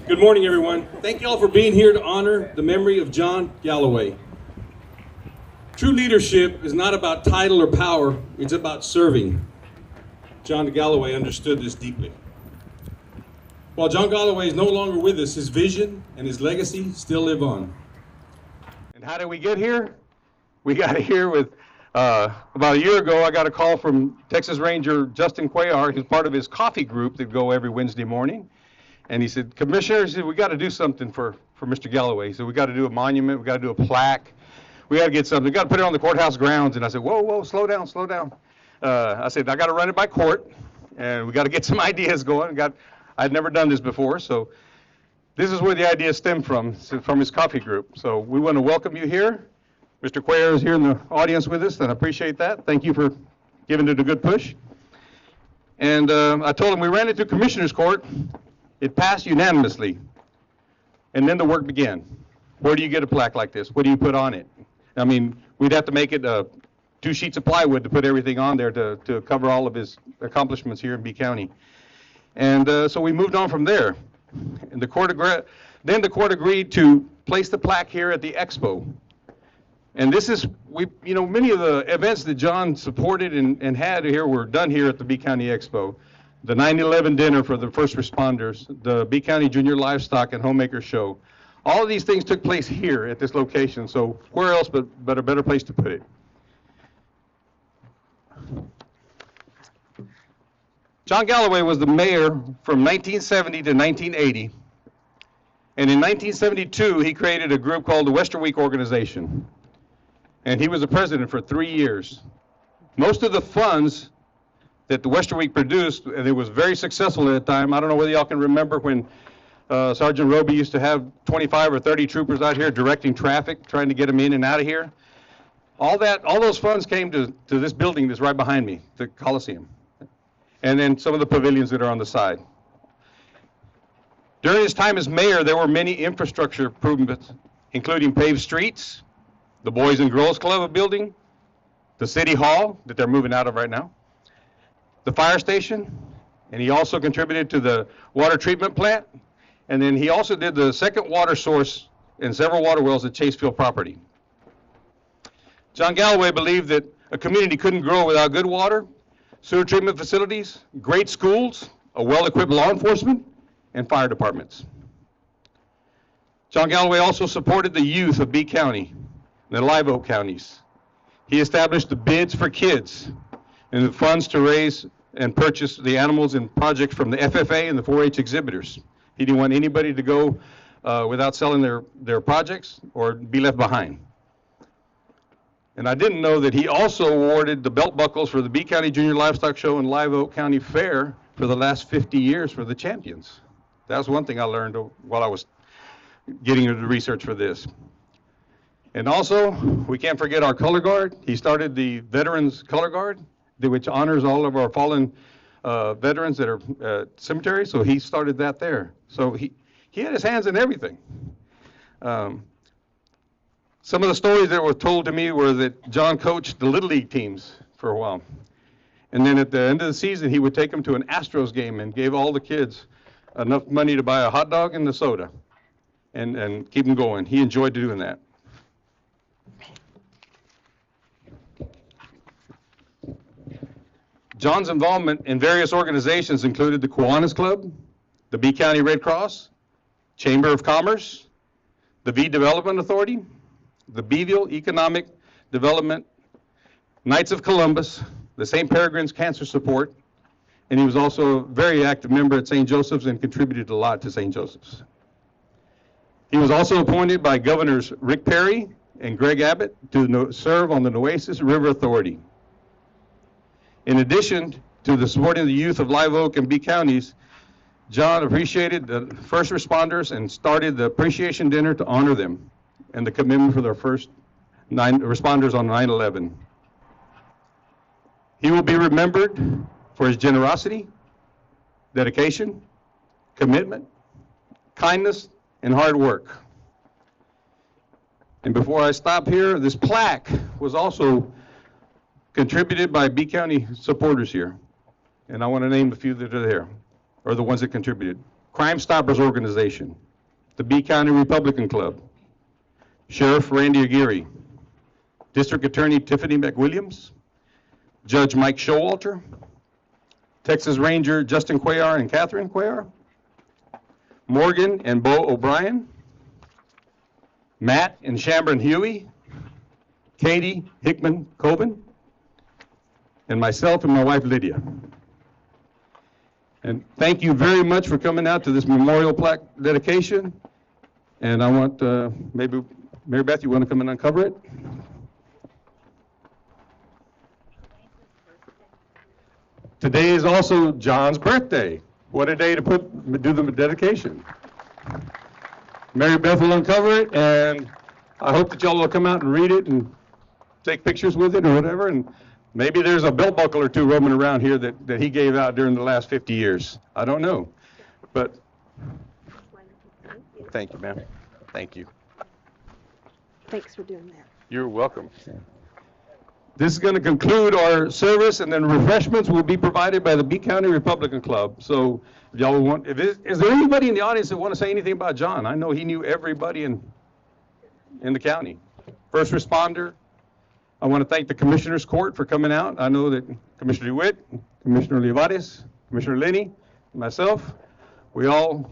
Good morning, everyone. Thank you all for being here to honor the memory of John Galloway. True leadership is not about title or power, it's about serving. John Galloway understood this deeply. While John Galloway is no longer with us, his vision and his legacy still live on. And how did we get here? We got here with, about a year ago, I got a call from Texas Ranger Justin Cuellar, who's part of his coffee group that go every Wednesday morning. And he said, Commissioner, he said, we got to do something for Mr. Galloway. He said, we got to do a monument, we got to do a plaque, we got to get something, we got to put it on the courthouse grounds. And I said, whoa, slow down. I said, I got to run it by court, and we got to get some ideas going. I'd never done this before, so this is where the idea stemmed from his coffee group. So we want to welcome you here. Mr. Cuellar is here in the audience with us, and I appreciate that. Thank you for giving it a good push. And I told him we ran it through Commissioner's Court. It passed unanimously, and then the work began. Where do you get a plaque like this? What do you put on it? I mean, we'd have to make it 2 sheets of plywood to put everything on there to cover all of his accomplishments here in B County. And so we moved on from there. And the court agreed to place the plaque here at the Expo. And this is, many of the events that John supported and had here were done here at the B County Expo. The 9/11 dinner for the first responders, the B County Junior Livestock and Homemaker Show. All of these things took place here at this location, so where else but a better place to put it? John Galloway was the mayor from 1970 to 1980, and in 1972 he created a group called the Western Week Organization, and he was the president for 3 years. Most of the funds that the Western Week produced, and it was very successful at the time. I don't know whether y'all can remember when Sergeant Roby used to have 25 or 30 troopers out here directing traffic, trying to get them in and out of here. All those funds came to this building that's right behind me, the Coliseum. And then some of the pavilions that are on the side. During his time as mayor, there were many infrastructure improvements, including paved streets, the Boys and Girls Club building, the City Hall that they're moving out of right now, the fire station, and he also contributed to the water treatment plant, and then he also did the second water source and several water wells at Chasefield property. John Galloway believed that a community couldn't grow without good water, sewer treatment facilities, great schools, a well-equipped law enforcement, and fire departments. John Galloway also supported the youth of B County and the Live Oak counties. He established the Bids for Kids and the funds to raise and purchase the animals and projects from the FFA and the 4-H exhibitors. He didn't want anybody to go without selling their projects or be left behind. And I didn't know that he also awarded the belt buckles for the B County Junior Livestock Show and Live Oak County Fair for the last 50 years for the champions. That was one thing I learned while I was getting into the research for this. And also, we can't forget our color guard. He started the Veterans Color Guard, which honors all of our fallen veterans that are at cemetery, so he started that there. So he had his hands in everything. Some of the stories that were told to me were that John coached the Little League teams for a while. And then at the end of the season, he would take them to an Astros game and gave all the kids enough money to buy a hot dog and a soda and keep them going. He enjoyed doing that. John's involvement in various organizations included the Kiwanis Club, the B County Red Cross, Chamber of Commerce, the V Development Authority, the Beeville Economic Development, Knights of Columbus, the St. Peregrine's Cancer Support, and he was also a very active member at St. Joseph's and contributed a lot to St. Joseph's. He was also appointed by Governors Rick Perry and Greg Abbott to serve on the Nueces River Authority. In addition to the supporting the youth of Live Oak and B counties, John appreciated the first responders and started the appreciation dinner to honor them and the commitment for their first 9 responders on 9/11. He will be remembered for his generosity, dedication, commitment, kindness, and hard work. And before I stop here, this plaque was also contributed by B County supporters here. And I want to name a few that are there, or the ones that contributed. Crime Stoppers Organization, the B County Republican Club, Sheriff Randy Aguirre, District Attorney Tiffany McWilliams, Judge Mike Showalter, Texas Ranger Justin Cuellar and Catherine Cuellar, Morgan and Bo O'Brien, Matt and Shambron Huey, Katie Hickman Coben, and myself and my wife Lydia. And thank you very much for coming out to this memorial plaque dedication. And I want, maybe, Mary Beth, you want to come and uncover it? Today is also John's birthday. What a day to do the dedication. Mary Beth will uncover it, and I hope that y'all will come out and read it and take pictures with it or whatever. And maybe there's a belt buckle or two roaming around here that he gave out during the last 50 years. I don't know. But thank you, ma'am. Thank you. Thanks for doing that. You're welcome. This is going to conclude our service, and then refreshments will be provided by the B County Republican Club. So if y'all want, is there anybody in the audience that want to say anything about John? I know he knew everybody in the county. First responder. I want to thank the Commissioner's Court for coming out. I know that Commissioner DeWitt, Commissioner Olivares, Commissioner Linney, myself, we all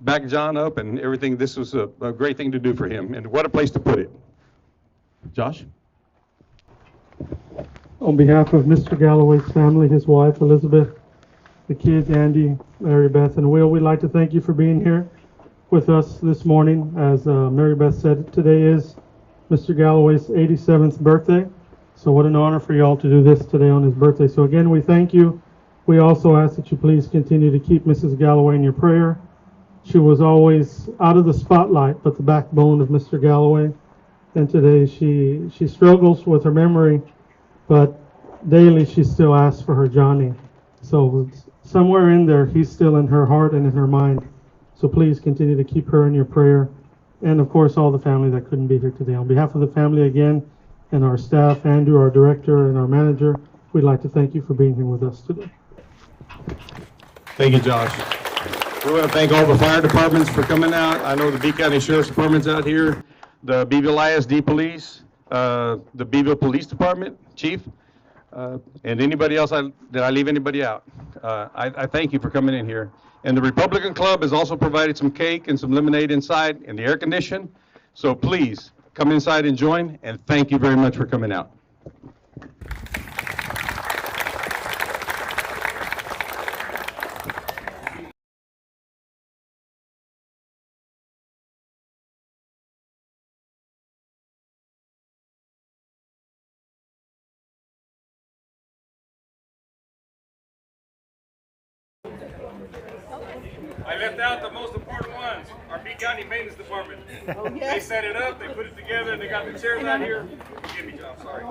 backed John up and everything. This was a great thing to do for him, and what a place to put it. Josh? On behalf of Mr. Galloway's family, his wife, Elizabeth, the kids, Andy, Mary Beth, and Will, we'd like to thank you for being here with us this morning. As Mary Beth said, today is Mr. Galloway's 87th birthday. So what an honor for y'all to do this today on his birthday. So again, we thank you. We also ask that you please continue to keep Mrs. Galloway in your prayer. She was always out of the spotlight, but the backbone of Mr. Galloway. And today she struggles with her memory, but daily she still asks for her Johnny. So somewhere in there, he's still in her heart and in her mind. So please continue to keep her in your prayer. And of course, all the family that couldn't be here today. On behalf of the family again, and our staff, Andrew, our director, and our manager, we'd like to thank you for being here with us today. Thank you, Josh. We want to thank all the fire departments for coming out. I know the B County Sheriff's Department's out here, the Beeville ISD Police, the Beeville Police Department, Chief, and anybody else. Did I leave anybody out? I thank you for coming in here. And the Republican Club has also provided some cake and some lemonade inside and the air condition. So please come inside and join, and thank you very much for coming out. I left out the most important ones, our B County Maintenance Department. Oh, yes. They set it up, they put it together, and they got the chairs out here. Give me, John, sorry.